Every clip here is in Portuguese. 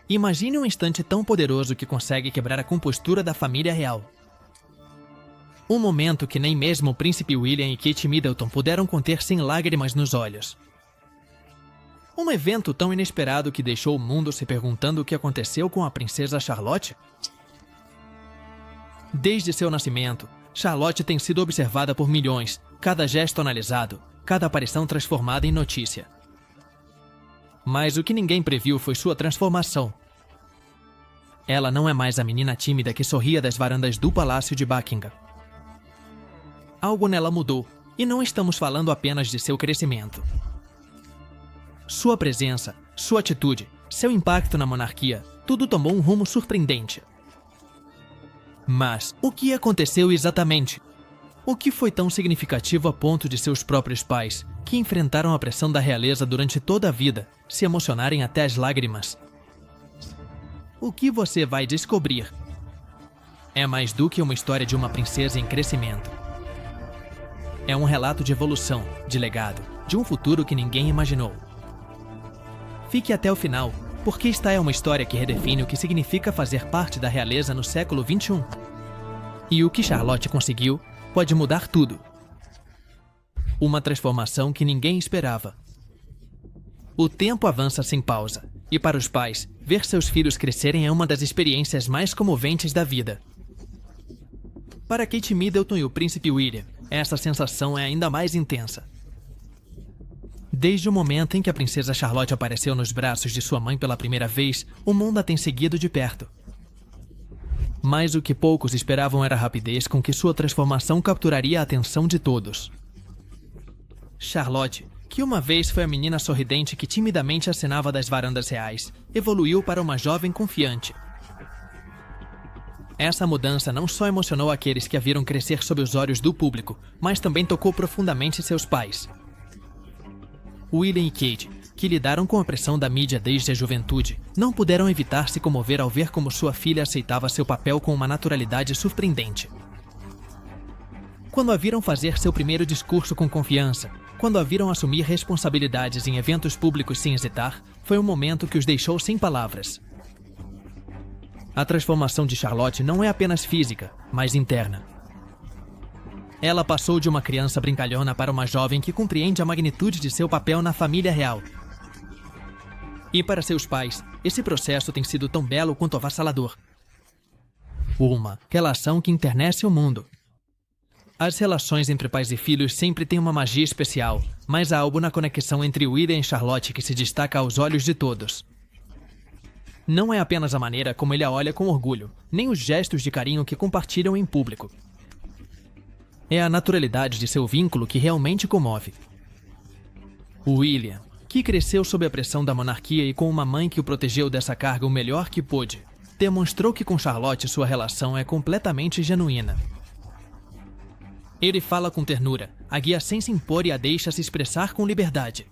Imagine um instante tão poderoso que consegue quebrar a compostura da família real. Um momento que nem mesmo o príncipe William e Kate Middleton puderam conter sem lágrimas nos olhos. Um evento tão inesperado que deixou o mundo se perguntando o que aconteceu com a princesa Charlotte. Desde seu nascimento, Charlotte tem sido observada por milhões, cada gesto analisado, cada aparição transformada em notícia. Mas o que ninguém previu foi sua transformação. Ela não é mais a menina tímida que sorria das varandas do Palácio de Buckingham. Algo nela mudou, e não estamos falando apenas de seu crescimento. Sua presença, sua atitude, seu impacto na monarquia, tudo tomou um rumo surpreendente. Mas o que aconteceu exatamente? O que foi tão significativo a ponto de seus próprios pais, que enfrentaram a pressão da realeza durante toda a vida, se emocionarem até as lágrimas? O que você vai descobrir? É mais do que uma história de uma princesa em crescimento. É um relato de evolução, de legado, de um futuro que ninguém imaginou. Fique até o final, porque esta é uma história que redefine o que significa fazer parte da realeza no século XXI. E o que Charlotte conseguiu pode mudar tudo. Uma transformação que ninguém esperava. O tempo avança sem pausa, e para os pais, ver seus filhos crescerem é uma das experiências mais comoventes da vida. Para Kate Middleton e o príncipe William, essa sensação é ainda mais intensa. Desde o momento em que a princesa Charlotte apareceu nos braços de sua mãe pela primeira vez, o mundo a tem seguido de perto. Mas o que poucos esperavam era a rapidez com que sua transformação capturaria a atenção de todos. Charlotte, que uma vez foi a menina sorridente que timidamente acenava das varandas reais, evoluiu para uma jovem confiante. Essa mudança não só emocionou aqueles que a viram crescer sob os olhos do público, mas também tocou profundamente seus pais. William e Kate, que lidaram com a pressão da mídia desde a juventude, não puderam evitar se comover ao ver como sua filha aceitava seu papel com uma naturalidade surpreendente. Quando a viram fazer seu primeiro discurso com confiança, quando a viram assumir responsabilidades em eventos públicos sem hesitar, foi um momento que os deixou sem palavras. A transformação de Charlotte não é apenas física, mas interna. Ela passou de uma criança brincalhona para uma jovem que compreende a magnitude de seu papel na família real. E para seus pais, esse processo tem sido tão belo quanto avassalador. Uma relação que enternece o mundo. As relações entre pais e filhos sempre têm uma magia especial, mas há algo na conexão entre William e Charlotte que se destaca aos olhos de todos. Não é apenas a maneira como ele a olha com orgulho, nem os gestos de carinho que compartilham em público. É a naturalidade de seu vínculo que realmente comove. William, que cresceu sob a pressão da monarquia e com uma mãe que o protegeu dessa carga o melhor que pôde, demonstrou que com Charlotte sua relação é completamente genuína. Ele fala com ternura, a guia sem se impor e a deixa se expressar com liberdade.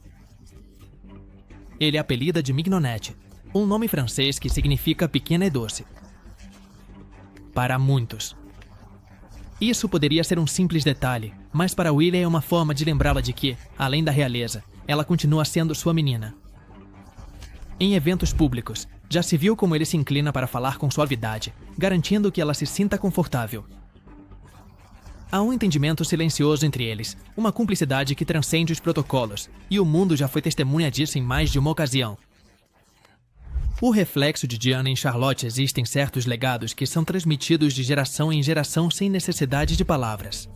Ele apelida de Mignonette, um nome francês que significa pequena e doce. Para muitos. Isso poderia ser um simples detalhe, mas para William é uma forma de lembrá-la de que, além da realeza, ela continua sendo sua menina. Em eventos públicos, já se viu como ele se inclina para falar com suavidade, garantindo que ela se sinta confortável. Há um entendimento silencioso entre eles, uma cumplicidade que transcende os protocolos, e o mundo já foi testemunha disso em mais de uma ocasião. O reflexo de Diana em Charlotte existem certos legados que são transmitidos de geração em geração sem necessidade de palavras.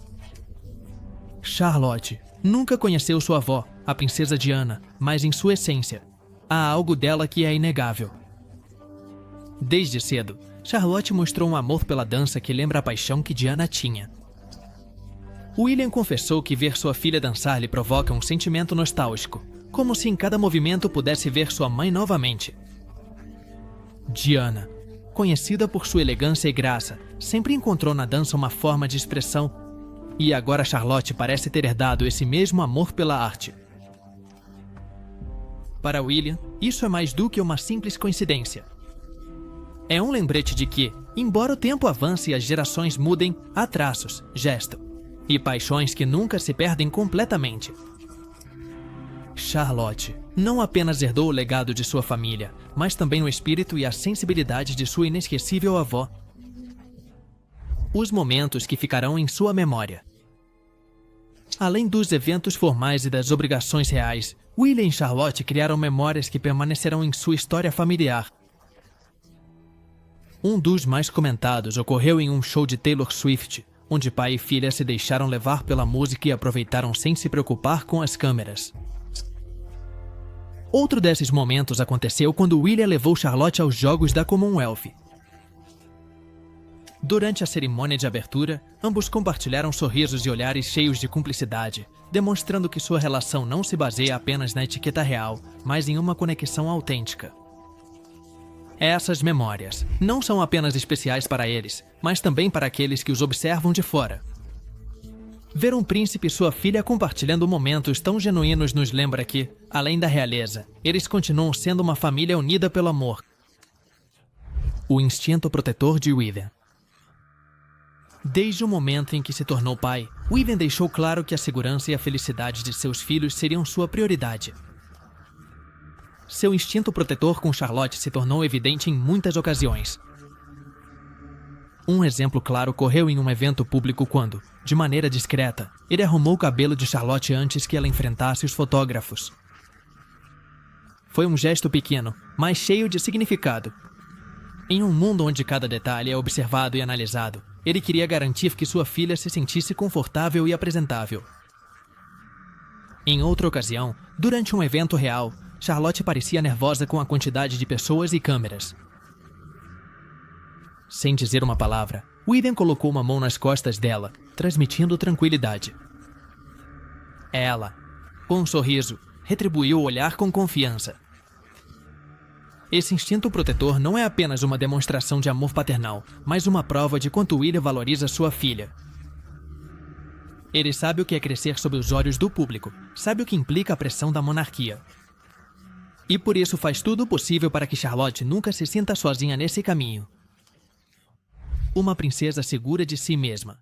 Charlotte nunca conheceu sua avó, a princesa Diana, mas em sua essência, há algo dela que é inegável. Desde cedo, Charlotte mostrou um amor pela dança que lembra a paixão que Diana tinha. William confessou que ver sua filha dançar lhe provoca um sentimento nostálgico, como se em cada movimento pudesse ver sua mãe novamente. Diana, conhecida por sua elegância e graça, sempre encontrou na dança uma forma de expressão, e agora Charlotte parece ter herdado esse mesmo amor pela arte. Para William, isso é mais do que uma simples coincidência. É um lembrete de que, embora o tempo avance e as gerações mudem, há traços, gesto e paixões que nunca se perdem completamente. Charlotte não apenas herdou o legado de sua família, mas também o espírito e a sensibilidade de sua inesquecível avó. Os momentos que ficarão em sua memória. Além dos eventos formais e das obrigações reais, William e Charlotte criaram memórias que permanecerão em sua história familiar. Um dos mais comentados ocorreu em um show de Taylor Swift, onde pai e filha se deixaram levar pela música e aproveitaram sem se preocupar com as câmeras. Outro desses momentos aconteceu quando William levou Charlotte aos Jogos da Commonwealth. Durante a cerimônia de abertura, ambos compartilharam sorrisos e olhares cheios de cumplicidade, demonstrando que sua relação não se baseia apenas na etiqueta real, mas em uma conexão autêntica. Essas memórias não são apenas especiais para eles, mas também para aqueles que os observam de fora. Ver um príncipe e sua filha compartilhando momentos tão genuínos nos lembra que, além da realeza, eles continuam sendo uma família unida pelo amor. O instinto protetor de William. Desde o momento em que se tornou pai, William deixou claro que a segurança e a felicidade de seus filhos seriam sua prioridade. Seu instinto protetor com Charlotte se tornou evidente em muitas ocasiões. Um exemplo claro ocorreu em um evento público quando, de maneira discreta, ele arrumou o cabelo de Charlotte antes que ela enfrentasse os fotógrafos. Foi um gesto pequeno, mas cheio de significado. Em um mundo onde cada detalhe é observado e analisado, ele queria garantir que sua filha se sentisse confortável e apresentável. Em outra ocasião, durante um evento real, Charlotte parecia nervosa com a quantidade de pessoas e câmeras. Sem dizer uma palavra, William colocou uma mão nas costas dela, transmitindo tranquilidade. Ela, com um sorriso, retribuiu o olhar com confiança. Esse instinto protetor não é apenas uma demonstração de amor paternal, mas uma prova de quanto William valoriza sua filha. Ele sabe o que é crescer sob os olhos do público, sabe o que implica a pressão da monarquia. E por isso faz tudo o possível para que Charlotte nunca se sinta sozinha nesse caminho. Uma princesa segura de si mesma.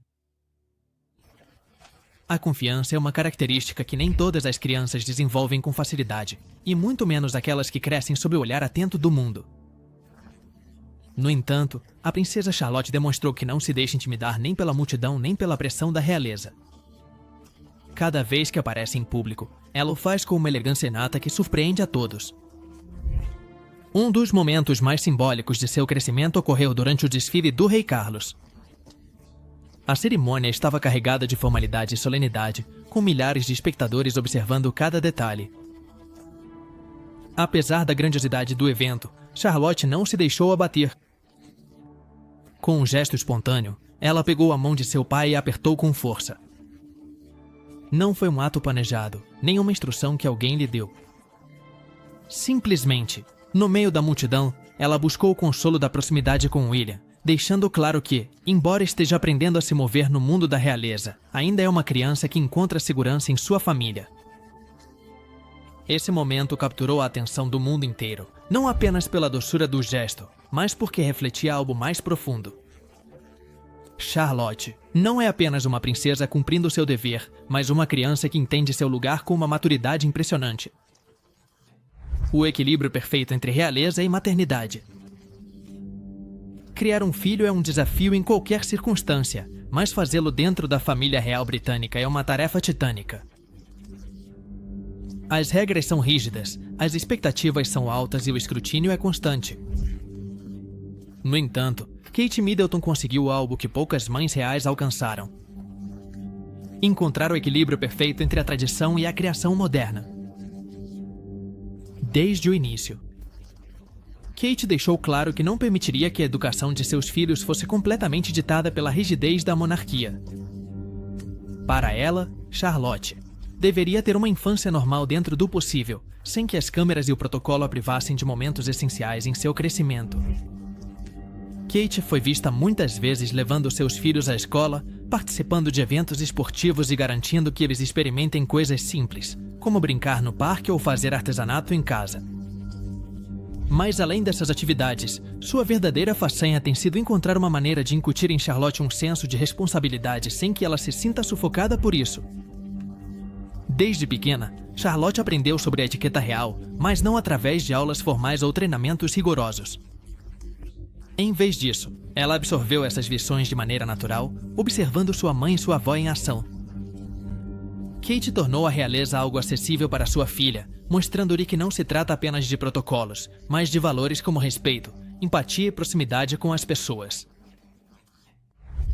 A confiança é uma característica que nem todas as crianças desenvolvem com facilidade, e muito menos aquelas que crescem sob o olhar atento do mundo. No entanto, a princesa Charlotte demonstrou que não se deixa intimidar nem pela multidão nem pela pressão da realeza. Cada vez que aparece em público, ela o faz com uma elegância inata que surpreende a todos. Um dos momentos mais simbólicos de seu crescimento ocorreu durante o desfile do Rei Carlos. A cerimônia estava carregada de formalidade e solenidade, com milhares de espectadores observando cada detalhe. Apesar da grandiosidade do evento, Charlotte não se deixou abater. Com um gesto espontâneo, ela pegou a mão de seu pai e a apertou com força. Não foi um ato planejado, nem uma instrução que alguém lhe deu. Simplesmente, no meio da multidão, ela buscou o consolo da proximidade com William, deixando claro que, embora esteja aprendendo a se mover no mundo da realeza, ainda é uma criança que encontra segurança em sua família. Esse momento capturou a atenção do mundo inteiro, não apenas pela doçura do gesto, mas porque refletia algo mais profundo. Charlotte não é apenas uma princesa cumprindo seu dever, mas uma criança que entende seu lugar com uma maturidade impressionante. O equilíbrio perfeito entre realeza e maternidade. Criar um filho é um desafio em qualquer circunstância, mas fazê-lo dentro da família real britânica é uma tarefa titânica. As regras são rígidas, as expectativas são altas e o escrutínio é constante. No entanto, Kate Middleton conseguiu algo que poucas mães reais alcançaram: encontrar o equilíbrio perfeito entre a tradição e a criação moderna. Desde o início, Kate deixou claro que não permitiria que a educação de seus filhos fosse completamente ditada pela rigidez da monarquia. Para ela, Charlotte deveria ter uma infância normal dentro do possível, sem que as câmeras e o protocolo a privassem de momentos essenciais em seu crescimento. Kate foi vista muitas vezes levando seus filhos à escola, participando de eventos esportivos e garantindo que eles experimentem coisas simples, como brincar no parque ou fazer artesanato em casa. Mas além dessas atividades, sua verdadeira façanha tem sido encontrar uma maneira de incutir em Charlotte um senso de responsabilidade sem que ela se sinta sufocada por isso. Desde pequena, Charlotte aprendeu sobre a etiqueta real, mas não através de aulas formais ou treinamentos rigorosos. Em vez disso, ela absorveu essas lições de maneira natural, observando sua mãe e sua avó em ação. Kate tornou a realeza algo acessível para sua filha, mostrando-lhe que não se trata apenas de protocolos, mas de valores como respeito, empatia e proximidade com as pessoas.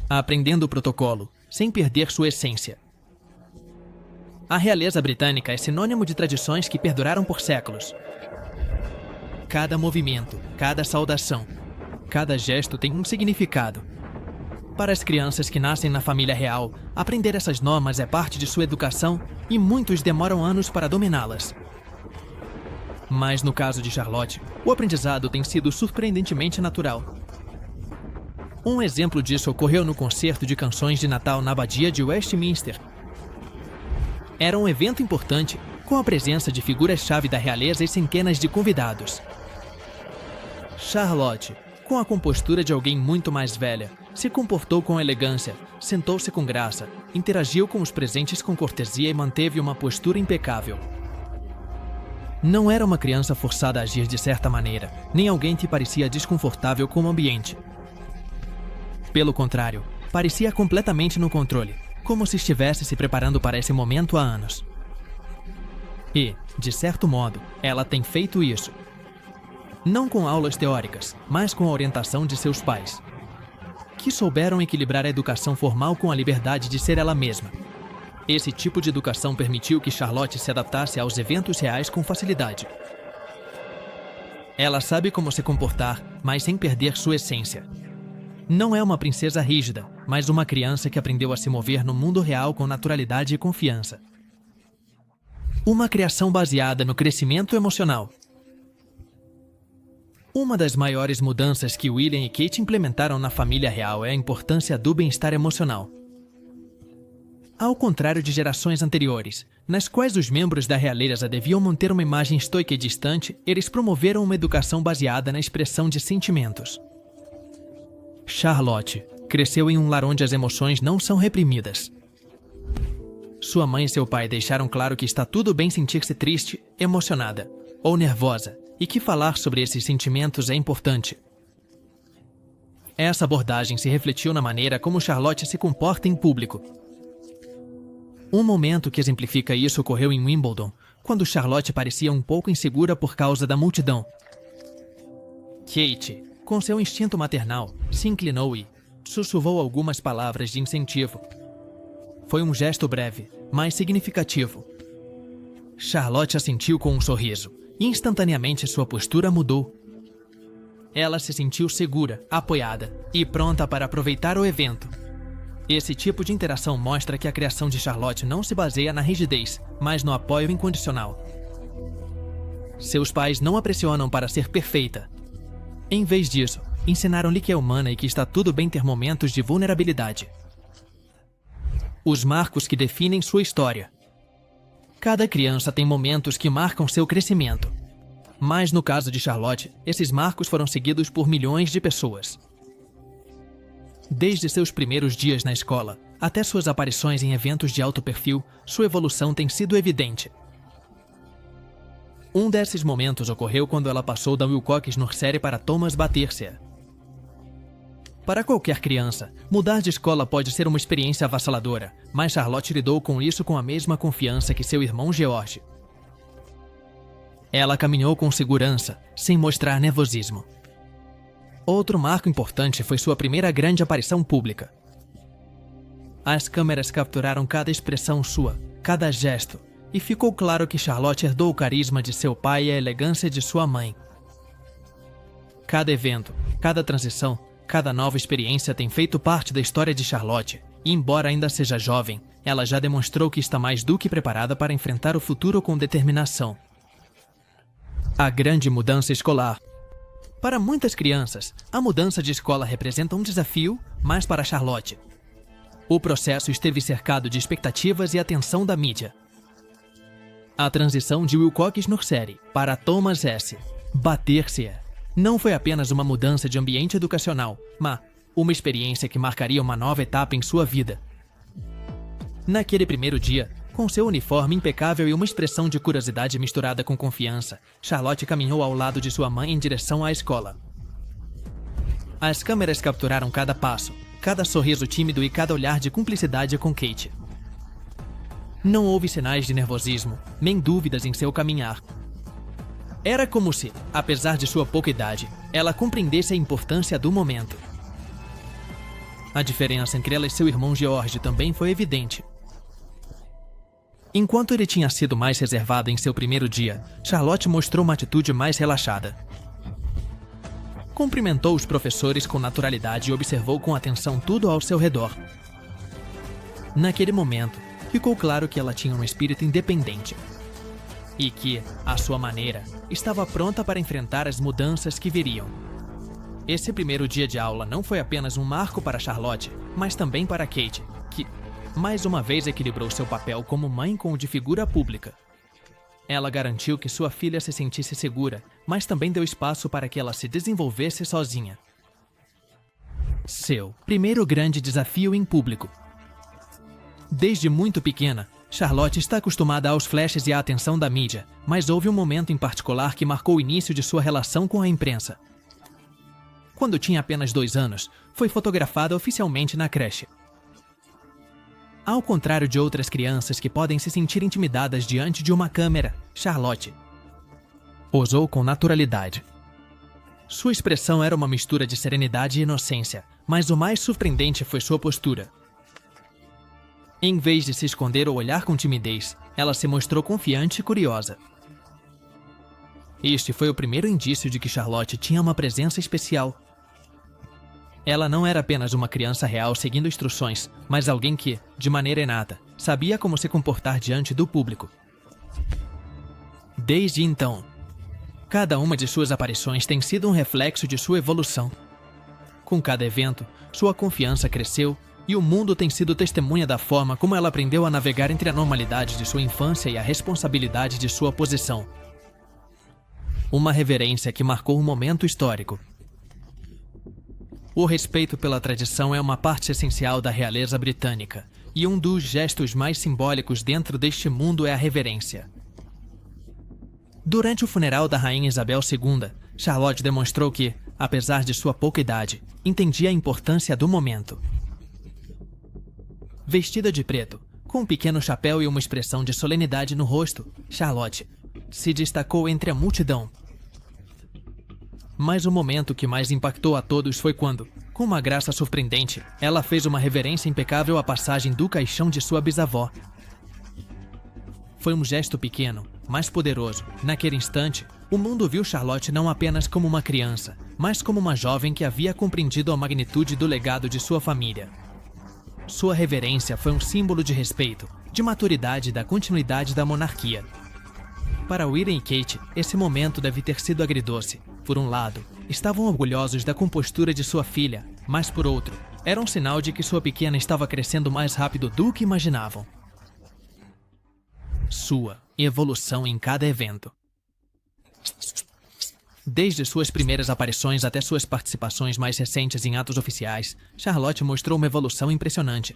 Aprendendo o protocolo, sem perder sua essência. A realeza britânica é sinônimo de tradições que perduraram por séculos. Cada movimento, cada saudação, cada gesto tem um significado. Para as crianças que nascem na família real, aprender essas normas é parte de sua educação e muitos demoram anos para dominá-las. Mas no caso de Charlotte, o aprendizado tem sido surpreendentemente natural. Um exemplo disso ocorreu no concerto de canções de Natal na Abadia de Westminster. Era um evento importante, com a presença de figuras-chave da realeza e centenas de convidados. Charlotte, com a compostura de alguém muito mais velha, se comportou com elegância, sentou-se com graça, interagiu com os presentes com cortesia e manteve uma postura impecável. Não era uma criança forçada a agir de certa maneira, nem alguém que parecia desconfortável com o ambiente. Pelo contrário, parecia completamente no controle, como se estivesse se preparando para esse momento há anos. E, de certo modo, ela tem feito isso. Não com aulas teóricas, mas com a orientação de seus pais, que souberam equilibrar a educação formal com a liberdade de ser ela mesma. Esse tipo de educação permitiu que Charlotte se adaptasse aos eventos reais com facilidade. Ela sabe como se comportar, mas sem perder sua essência. Não é uma princesa rígida, mas uma criança que aprendeu a se mover no mundo real com naturalidade e confiança. Uma criação baseada no crescimento emocional. Uma das maiores mudanças que William e Kate implementaram na família real é a importância do bem-estar emocional. Ao contrário de gerações anteriores, nas quais os membros da realeza deviam manter uma imagem estoica e distante, eles promoveram uma educação baseada na expressão de sentimentos. Charlotte cresceu em um lar onde as emoções não são reprimidas. Sua mãe e seu pai deixaram claro que está tudo bem sentir-se triste, emocionada ou nervosa, e que falar sobre esses sentimentos é importante. Essa abordagem se refletiu na maneira como Charlotte se comporta em público. Um momento que exemplifica isso ocorreu em Wimbledon, quando Charlotte parecia um pouco insegura por causa da multidão. Kate, com seu instinto maternal, se inclinou e sussurrou algumas palavras de incentivo. Foi um gesto breve, mas significativo. Charlotte assentiu com um sorriso. Instantaneamente sua postura mudou. Ela se sentiu segura, apoiada e pronta para aproveitar o evento. Esse tipo de interação mostra que a criação de Charlotte não se baseia na rigidez, mas no apoio incondicional. Seus pais não a pressionam para ser perfeita. Em vez disso, ensinaram-lhe que é humana e que está tudo bem ter momentos de vulnerabilidade. Os marcos que definem sua história. Cada criança tem momentos que marcam seu crescimento. Mas no caso de Charlotte, esses marcos foram seguidos por milhões de pessoas. Desde seus primeiros dias na escola, até suas aparições em eventos de alto perfil, sua evolução tem sido evidente. Um desses momentos ocorreu quando ela passou da Wilcox Nursery para Thomas Battercia. Para qualquer criança, mudar de escola pode ser uma experiência avassaladora, mas Charlotte lidou com isso com a mesma confiança que seu irmão George. Ela caminhou com segurança, sem mostrar nervosismo. Outro marco importante foi sua primeira grande aparição pública. As câmeras capturaram cada expressão sua, cada gesto, e ficou claro que Charlotte herdou o carisma de seu pai e a elegância de sua mãe. Cada evento, cada transição, cada nova experiência tem feito parte da história de Charlotte, e embora ainda seja jovem, ela já demonstrou que está mais do que preparada para enfrentar o futuro com determinação. A grande mudança escolar. Para muitas crianças, a mudança de escola representa um desafio, mas para Charlotte, o processo esteve cercado de expectativas e atenção da mídia. A transição de Wilcox Nursery para Thomas S. Battercia não foi apenas uma mudança de ambiente educacional, mas uma experiência que marcaria uma nova etapa em sua vida. Naquele primeiro dia, Com seu uniforme impecável e uma expressão de curiosidade misturada com confiança, Charlotte caminhou ao lado de sua mãe em direção à escola. As câmeras capturaram cada passo, cada sorriso tímido e cada olhar de cumplicidade com Kate. Não houve sinais de nervosismo, nem dúvidas em seu caminhar. Era como se, apesar de sua pouca idade, ela compreendesse a importância do momento. A diferença entre ela e seu irmão George também foi evidente. Enquanto ele tinha sido mais reservado em seu primeiro dia, Charlotte mostrou uma atitude mais relaxada. Cumprimentou os professores com naturalidade e observou com atenção tudo ao seu redor. Naquele momento, ficou claro que ela tinha um espírito independente e que, à sua maneira, estava pronta para enfrentar as mudanças que viriam. Esse primeiro dia de aula não foi apenas um marco para Charlotte, mas também para Kate, que, mais uma vez, equilibrou seu papel como mãe com o de figura pública. Ela garantiu que sua filha se sentisse segura, mas também deu espaço para que ela se desenvolvesse sozinha. Seu primeiro grande desafio em público. Desde muito pequena, Charlotte está acostumada aos flashes e à atenção da mídia, mas houve um momento em particular que marcou o início de sua relação com a imprensa. Quando tinha apenas 2 anos, foi fotografada oficialmente na creche. Ao contrário de outras crianças que podem se sentir intimidadas diante de uma câmera, Charlotte posou com naturalidade. Sua expressão era uma mistura de serenidade e inocência, mas o mais surpreendente foi sua postura. Em vez de se esconder ou olhar com timidez, ela se mostrou confiante e curiosa. Este foi o primeiro indício de que Charlotte tinha uma presença especial. Ela não era apenas uma criança real seguindo instruções, mas alguém que, de maneira inata, sabia como se comportar diante do público. Desde então, cada uma de suas aparições tem sido um reflexo de sua evolução. Com cada evento, sua confiança cresceu e o mundo tem sido testemunha da forma como ela aprendeu a navegar entre a normalidade de sua infância e a responsabilidade de sua posição. Uma reverência que marcou um momento histórico. O respeito pela tradição é uma parte essencial da realeza britânica, e um dos gestos mais simbólicos dentro deste mundo é a reverência. Durante o funeral da Rainha Isabel II, Charlotte demonstrou que, apesar de sua pouca idade, entendia a importância do momento. Vestida de preto, com um pequeno chapéu e uma expressão de solenidade no rosto, Charlotte se destacou entre a multidão. Mas o momento que mais impactou a todos foi quando, com uma graça surpreendente, ela fez uma reverência impecável à passagem do caixão de sua bisavó. Foi um gesto pequeno, mas poderoso. Naquele instante, o mundo viu Charlotte não apenas como uma criança, mas como uma jovem que havia compreendido a magnitude do legado de sua família. Sua reverência foi um símbolo de respeito, de maturidade e da continuidade da monarquia. Para William e Kate, esse momento deve ter sido agridoce. Por um lado, estavam orgulhosos da compostura de sua filha, mas por outro, era um sinal de que sua pequena estava crescendo mais rápido do que imaginavam. Sua evolução em cada evento. Desde suas primeiras aparições até suas participações mais recentes em atos oficiais, Charlotte mostrou uma evolução impressionante.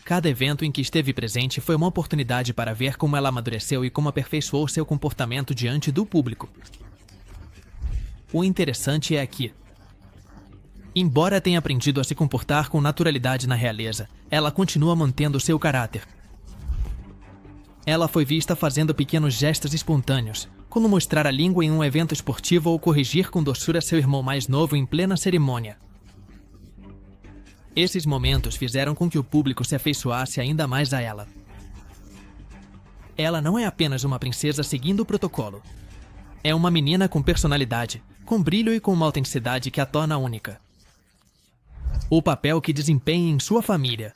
Cada evento em que esteve presente foi uma oportunidade para ver como ela amadureceu e como aperfeiçoou seu comportamento diante do público. O interessante é que, embora tenha aprendido a se comportar com naturalidade na realeza, ela continua mantendo seu caráter. Ela foi vista fazendo pequenos gestos espontâneos, como mostrar a língua em um evento esportivo ou corrigir com doçura seu irmão mais novo em plena cerimônia. Esses momentos fizeram com que o público se afeiçoasse ainda mais a ela. Ela não é apenas uma princesa seguindo o protocolo. É uma menina com personalidade, com brilho e com uma autenticidade que a torna única. O papel que desempenha em sua família.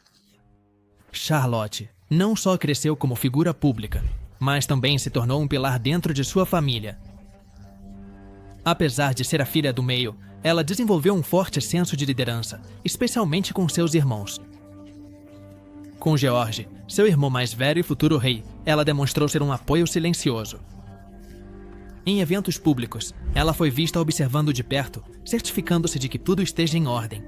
Charlotte não só cresceu como figura pública, mas também se tornou um pilar dentro de sua família. Apesar de ser a filha do meio, ela desenvolveu um forte senso de liderança, especialmente com seus irmãos. Com George, seu irmão mais velho e futuro rei, ela demonstrou ser um apoio silencioso. Em eventos públicos, ela foi vista observando de perto, certificando-se de que tudo esteja em ordem.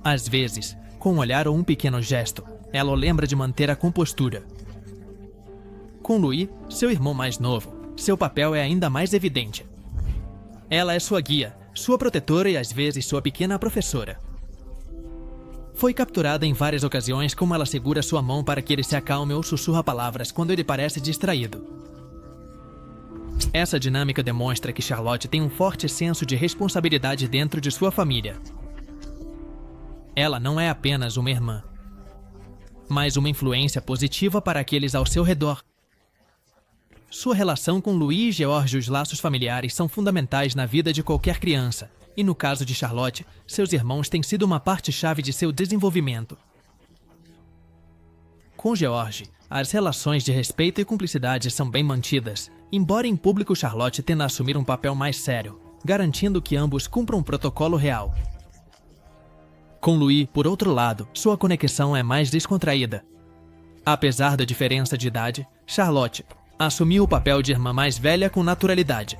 Às vezes, com um olhar ou um pequeno gesto, ela o lembra de manter a compostura. Com Louis, seu irmão mais novo, seu papel é ainda mais evidente. Ela é sua guia, sua protetora e às vezes sua pequena professora. Foi capturada em várias ocasiões como ela segura sua mão para que ele se acalme ou sussurra palavras quando ele parece distraído. Essa dinâmica demonstra que Charlotte tem um forte senso de responsabilidade dentro de sua família. Ela não é apenas uma irmã, mas uma influência positiva para aqueles ao seu redor. Sua relação com Louis e George e os laços familiares são fundamentais na vida de qualquer criança, e no caso de Charlotte, seus irmãos têm sido uma parte-chave de seu desenvolvimento. Com George, as relações de respeito e cumplicidade são bem mantidas, embora em público Charlotte tenda a assumir um papel mais sério, garantindo que ambos cumpram um protocolo real. Com Louis, por outro lado, sua conexão é mais descontraída. Apesar da diferença de idade, Charlotte assumiu o papel de irmã mais velha com naturalidade.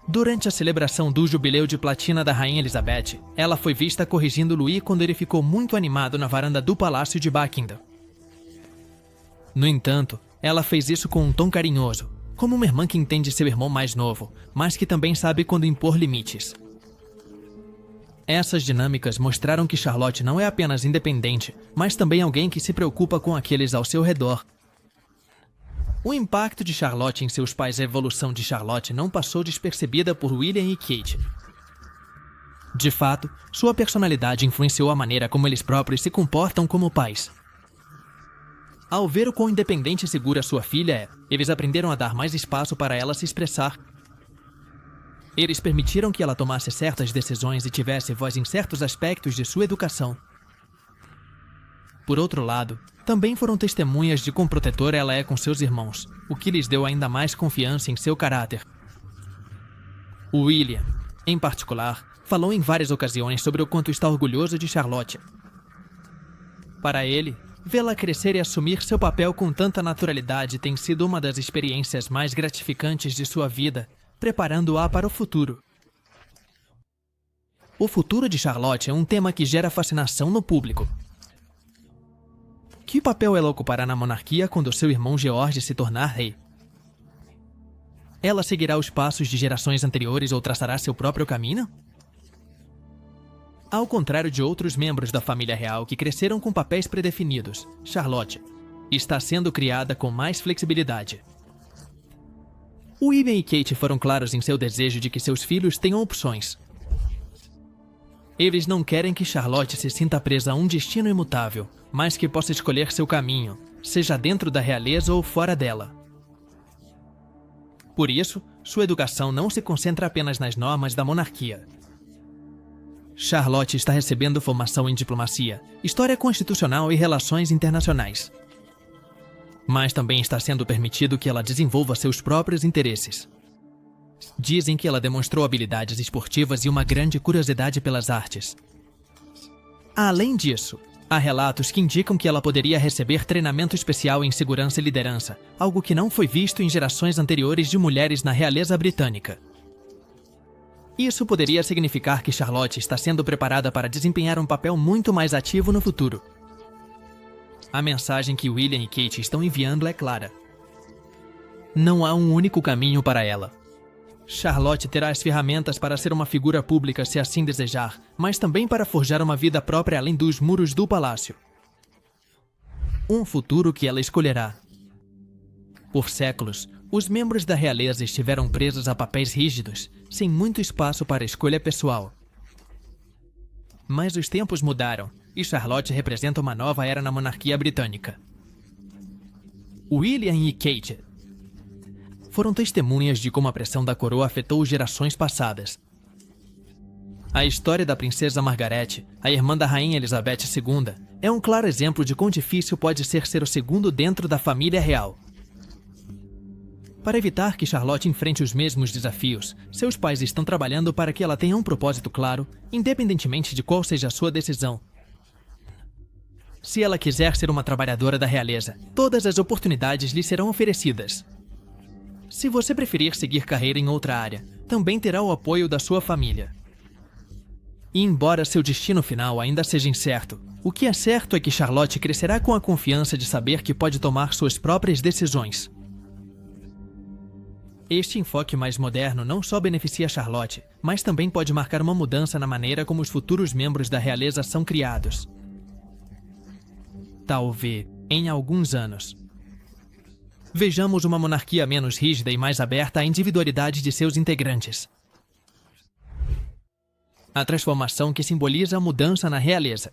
Durante a celebração do jubileu de platina da Rainha Elizabeth, ela foi vista corrigindo Louis quando ele ficou muito animado na varanda do Palácio de Buckingham. No entanto, ela fez isso com um tom carinhoso, como uma irmã que entende seu irmão mais novo, mas que também sabe quando impor limites. Essas dinâmicas mostraram que Charlotte não é apenas independente, mas também alguém que se preocupa com aqueles ao seu redor. O impacto de Charlotte em seus pais e a evolução de Charlotte não passou despercebida por William e Kate. De fato, sua personalidade influenciou a maneira como eles próprios se comportam como pais. Ao ver o quão independente e segura sua filha é, eles aprenderam a dar mais espaço para ela se expressar. Eles permitiram que ela tomasse certas decisões e tivesse voz em certos aspectos de sua educação. Por outro lado, também foram testemunhas de quão protetora ela é com seus irmãos, o que lhes deu ainda mais confiança em seu caráter. William, em particular, falou em várias ocasiões sobre o quanto está orgulhoso de Charlotte. Para ele, vê-la crescer e assumir seu papel com tanta naturalidade tem sido uma das experiências mais gratificantes de sua vida, preparando-a para o futuro. O futuro de Charlotte é um tema que gera fascinação no público. Que papel ela ocupará na monarquia quando seu irmão George se tornar rei? Ela seguirá os passos de gerações anteriores ou traçará seu próprio caminho? Ao contrário de outros membros da família real que cresceram com papéis predefinidos, Charlotte está sendo criada com mais flexibilidade. William e Kate foram claros em seu desejo de que seus filhos tenham opções. Eles não querem que Charlotte se sinta presa a um destino imutável, mas que possa escolher seu caminho, seja dentro da realeza ou fora dela. Por isso, sua educação não se concentra apenas nas normas da monarquia. Charlotte está recebendo formação em diplomacia, história constitucional e relações internacionais. Mas também está sendo permitido que ela desenvolva seus próprios interesses. Dizem que ela demonstrou habilidades esportivas e uma grande curiosidade pelas artes. Além disso, há relatos que indicam que ela poderia receber treinamento especial em segurança e liderança, algo que não foi visto em gerações anteriores de mulheres na realeza britânica. Isso poderia significar que Charlotte está sendo preparada para desempenhar um papel muito mais ativo no futuro. A mensagem que William e Kate estão enviando é clara. Não há um único caminho para ela. Charlotte terá as ferramentas para ser uma figura pública se assim desejar, mas também para forjar uma vida própria além dos muros do palácio. Um futuro que ela escolherá. Por séculos, os membros da realeza estiveram presos a papéis rígidos, sem muito espaço para escolha pessoal. Mas os tempos mudaram, e Charlotte representa uma nova era na monarquia britânica. William e Kate foram testemunhas de como a pressão da coroa afetou gerações passadas. A história da princesa Margaret, a irmã da rainha Elizabeth II, é um claro exemplo de quão difícil pode ser o segundo dentro da família real. Para evitar que Charlotte enfrente os mesmos desafios, seus pais estão trabalhando para que ela tenha um propósito claro, independentemente de qual seja a sua decisão. Se ela quiser ser uma trabalhadora da realeza, todas as oportunidades lhe serão oferecidas. Se você preferir seguir carreira em outra área, também terá o apoio da sua família. E embora seu destino final ainda seja incerto, O que é certo é que Charlotte crescerá com a confiança de saber que pode tomar suas próprias decisões. Este enfoque mais moderno não só beneficia Charlotte, mas também pode marcar uma mudança na maneira como os futuros membros da realeza são criados. Talvez em alguns anos. Vejamos uma monarquia menos rígida e mais aberta à individualidade de seus integrantes. A transformação que simboliza a mudança na realeza.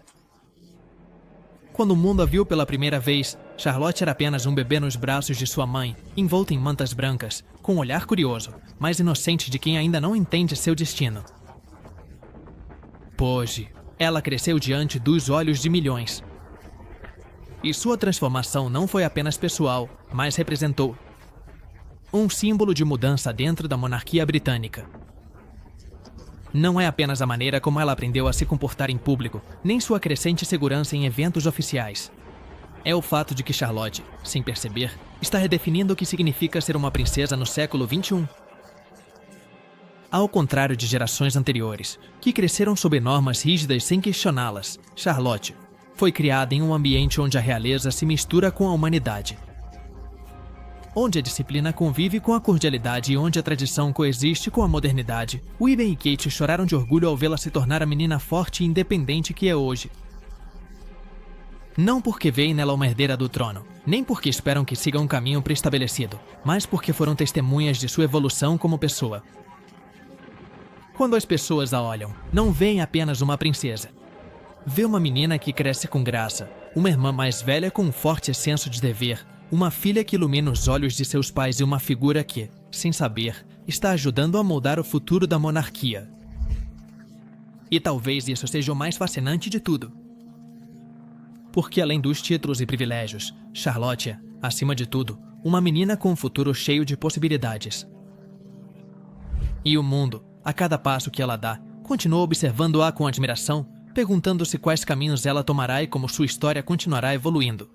Quando o mundo a viu pela primeira vez, Charlotte era apenas um bebê nos braços de sua mãe, envolta em mantas brancas, com um olhar curioso, mas inocente de quem ainda não entende seu destino. Hoje, ela cresceu diante dos olhos de milhões. E sua transformação não foi apenas pessoal, mas representou um símbolo de mudança dentro da monarquia britânica. Não é apenas a maneira como ela aprendeu a se comportar em público, nem sua crescente segurança em eventos oficiais. É o fato de que Charlotte, sem perceber, está redefinindo o que significa ser uma princesa no século XXI. Ao contrário de gerações anteriores, que cresceram sob normas rígidas sem questioná-las, Charlotte foi criada em um ambiente onde a realeza se mistura com a humanidade. Onde a disciplina convive com a cordialidade e onde a tradição coexiste com a modernidade, William e Kate choraram de orgulho ao vê-la se tornar a menina forte e independente que é hoje. Não porque veem nela uma herdeira do trono, nem porque esperam que siga um caminho pré-estabelecido, mas porque foram testemunhas de sua evolução como pessoa. Quando as pessoas a olham, não veem apenas uma princesa. Vê uma menina que cresce com graça, uma irmã mais velha com um forte senso de dever, uma filha que ilumina os olhos de seus pais e uma figura que, sem saber, está ajudando a moldar o futuro da monarquia. E talvez isso seja o mais fascinante de tudo. Porque além dos títulos e privilégios, Charlotte é, acima de tudo, uma menina com um futuro cheio de possibilidades. E o mundo, a cada passo que ela dá, continua observando-a com admiração, perguntando-se quais caminhos ela tomará e como sua história continuará evoluindo.